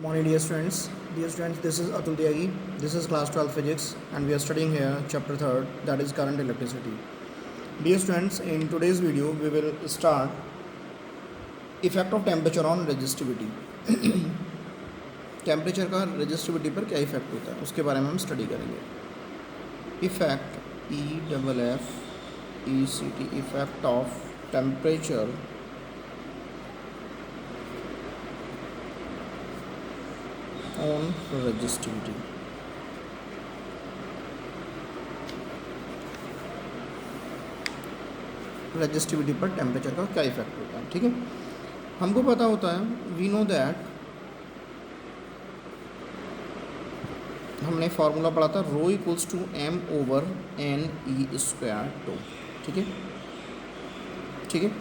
Morning, dear students. Dear students, this is Atul Tyagi. This is class 12 physics, and we are studying here chapter 3rd, that is current electricity. Dear students, in today's video, we will start effect of temperature on resistivity. Temperature का resistivity पर क्या effect होता है उसके बारे में हम study करेंगे. Effect EFFECT effect of temperature on resistivity. Resistivity पर टेम्परेचर का क्या इफेक्ट होता है. ठीक है, हमको पता होता है, वी नो दैट, हमने फार्मूला पढ़ा था रो इक्वल्स टू m/n/e². ठीक है, ठीक है.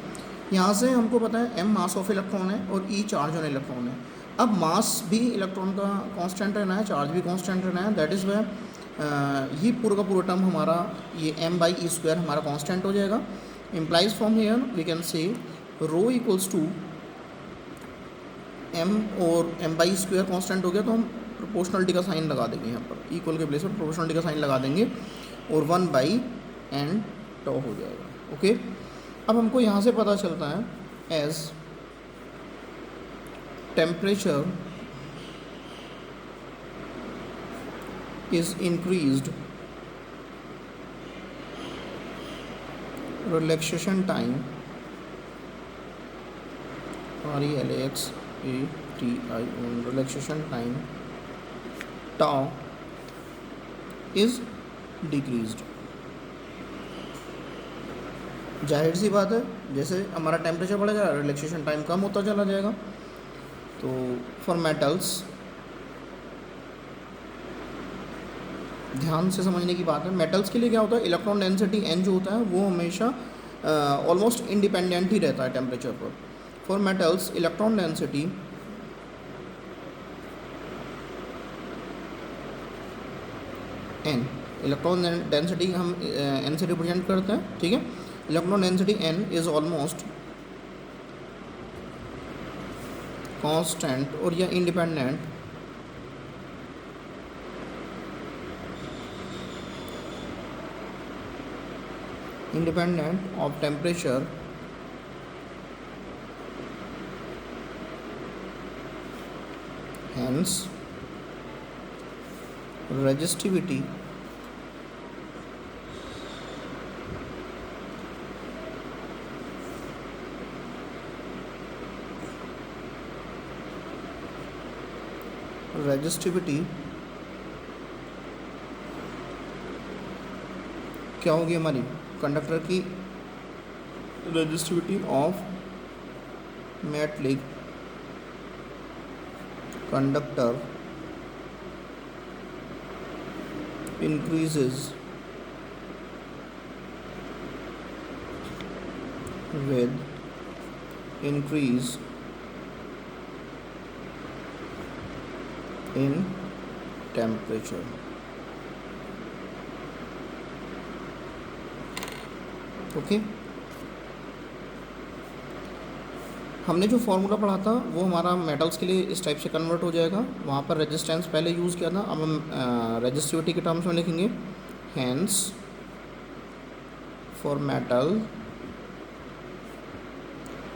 यहाँ से हमको पता है m मास ऑफ इलेक्ट्रॉन है और e चार्ज ऑन इलेक्ट्रॉन है. अब मास भी इलेक्ट्रॉन का कांस्टेंट रहना है, चार्ज भी कांस्टेंट रहना है. दैट इज़ वे ये पूरा का पूरा टर्म हमारा ये m/e² हमारा कांस्टेंट हो जाएगा. Implies from here we can say rho equals to m और m/e² कांस्टेंट हो गया तो हम प्रोपोर्शनलिटी का साइन लगा देंगे. यहाँ पर इक्वल के प्लेस पर प्रोपोर्शनलिटी का साइन लगा देंगे और 1/n टॉ हो जाएगा. ओके, अब हमको यहाँ से पता चलता है as temperature is increased, relaxation time RELAXATION relaxation time tau is decreased. जाहिर सी बात है, जैसे हमारा टेम्परेचर बढ़ेगा रिलैक्सेशन टाइम कम होता चला जाएगा. तो फॉर मेटल्स, ध्यान से समझने की बात है, मेटल्स के लिए क्या होता है, इलेक्ट्रॉन डेंसिटी n जो होता है वो हमेशा ऑलमोस्ट इंडिपेंडेंट ही रहता है टेम्परेचर पर. For metals electron density n, electron density हम n से रिप्रेजेंट करते हैं. ठीक है, electron density n is almost constant और या independent of temperature hence resistivity क्या होगी हमारी, कंडक्टर की resistivity of metallic conductor increases with increase in temperature. Okay, हमने जो फार्मूला पढ़ा था वो हमारा मेटल्स के लिए इस टाइप से कन्वर्ट हो जाएगा. वहाँ पर रेजिस्टेंस पहले यूज़ किया था, अब हम रेजिस्टिविटी के टर्म्स में लिखेंगे. Hence for metal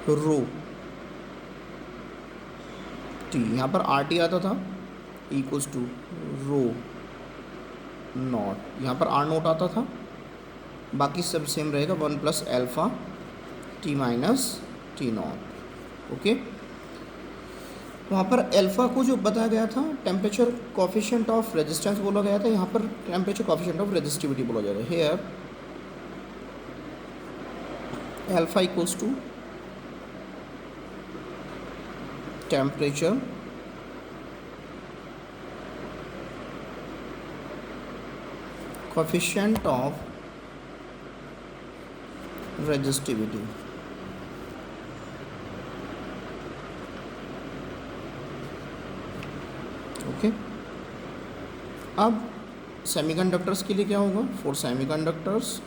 rho T, यहाँ पर आर टी आता था इक्वल्स टू रो नॉट, यहाँ पर आर नोट आता था. बाकी सब सेम रहेगा, 1 + α t - t नॉट. ओके, वहाँ पर अल्फ़ा को जो बताया गया था टेम्परेचर कोफिशिएंट ऑफ रेजिस्टेंस बोला गया था, यहाँ पर टेम्परेचर कोफिशिएंट ऑफ रेजिस्टिविटी बोला जाएगा. Here alpha equals to temperature coefficient of resistivity. Okay, अब सेमीकंडक्टर्स के लिए क्या होगा, फॉर सेमीकंडक्टर्स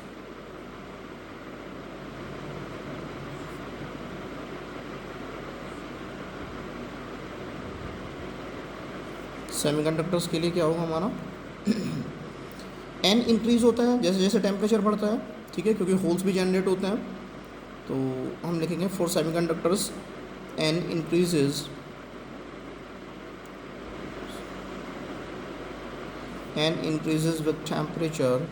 सेमीकंडक्टर्स के लिए क्या होगा हमारा, एन इंक्रीज़ होता है जैसे जैसे टेम्परेचर बढ़ता है, ठीक है, क्योंकि होल्स भी जनरेट होते हैं। तो हम लिखेंगे for semiconductors n increases with temperature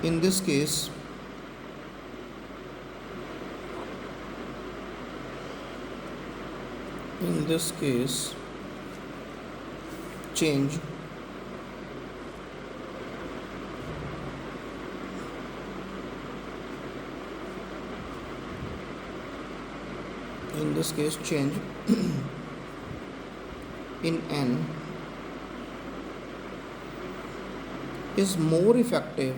in this case change in N is more effective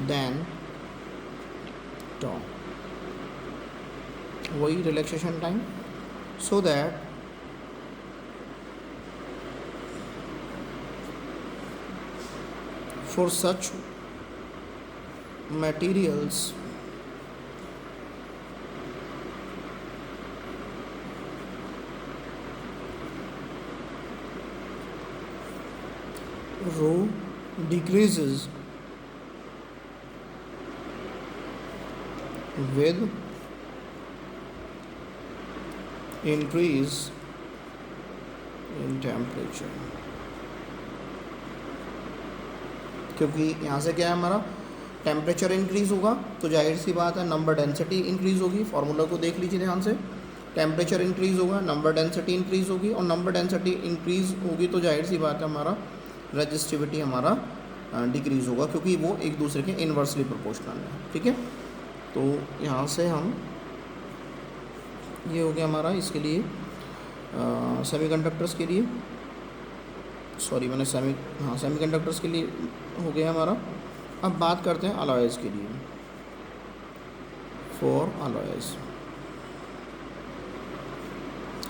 than tau, वही relaxation time, so that for such materials rho decreases with increase in temperature, क्योंकि यहाँ से क्या है हमारा, टेम्परेचर इंक्रीज़ होगा तो जाहिर सी बात है नंबर डेंसिटी इंक्रीज़ होगी। फार्मूला को देख लीजिए ध्यान से, टेम्परेचर इंक्रीज़ होगा, नंबर डेंसिटी इंक्रीज़ होगी, और नंबर डेंसिटी इंक्रीज़ होगी तो जाहिर सी बात है हमारा रेजिस्टिविटी हमारा डिक्रीज़ होगा, क्योंकि वो एक दूसरे के इन्वर्सली प्रोपोर्शनल है, ठीक है। तो यहाँ से हम, ये हो गया हमारा इसके लिए सेमीकंडक्टर्स के लिए, सॉरी मैंने सेमीकंडक्टर्स के लिए हो गया हमारा। अब बात करते हैं अलॉयज़ के लिए। फॉर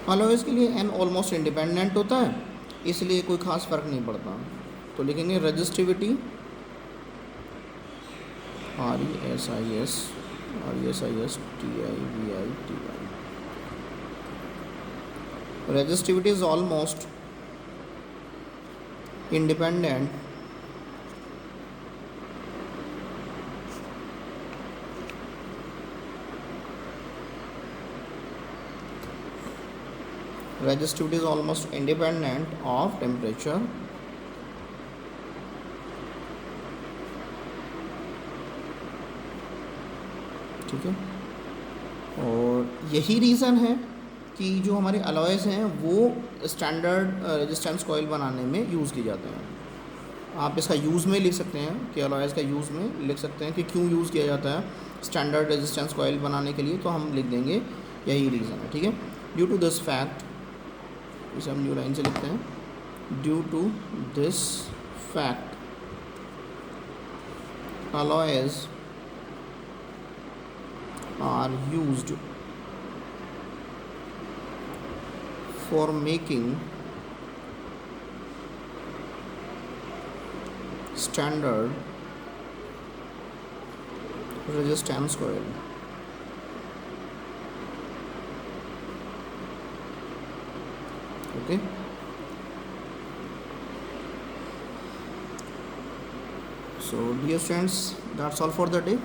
अलॉयज़ के लिए एन ऑलमोस्ट इंडिपेंडेंट होता है, इसलिए कोई ख़ास फ़र्क नहीं पड़ता। तो लिखेंगे resistivity RESISTIVITI, resistivity is almost independent of temperature, ठीक है। और यही रीज़न है कि जो हमारे अलॉयज़ हैं वो स्टैंडर्ड रेजिस्टेंस कॉइल बनाने में यूज़ किए जाते हैं। आप इसका यूज़ में लिख सकते हैं कि अलॉयज़ का यूज़ में लिख सकते हैं कि क्यों यूज़ किया जाता है स्टैंडर्ड रेजिस्टेंस कॉइल बनाने के लिए, तो हम लिख देंगे यही रीज़न है, ठीक है। ड्यू टू दिस फैक्ट, इसे हम न्यू लाइन से लिखते हैं, due to this fact alloys are used for making standard resistance coil. Okay. So dear students, that's all for the day.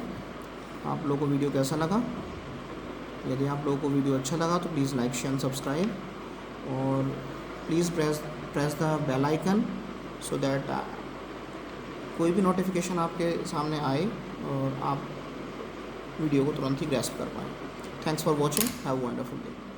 आप लोगों को वीडियो कैसा लगा? यदि आप लोगों को वीडियो अच्छा लगा तो प्लीज़ लाइक शेयर सब्सक्राइब, और please press the bell icon so that कोई भी नोटिफिकेशन आपके सामने आए और आप वीडियो को तुरंत ही ग्रैस्प कर पाएँ। Thanks for watching, have a wonderful day.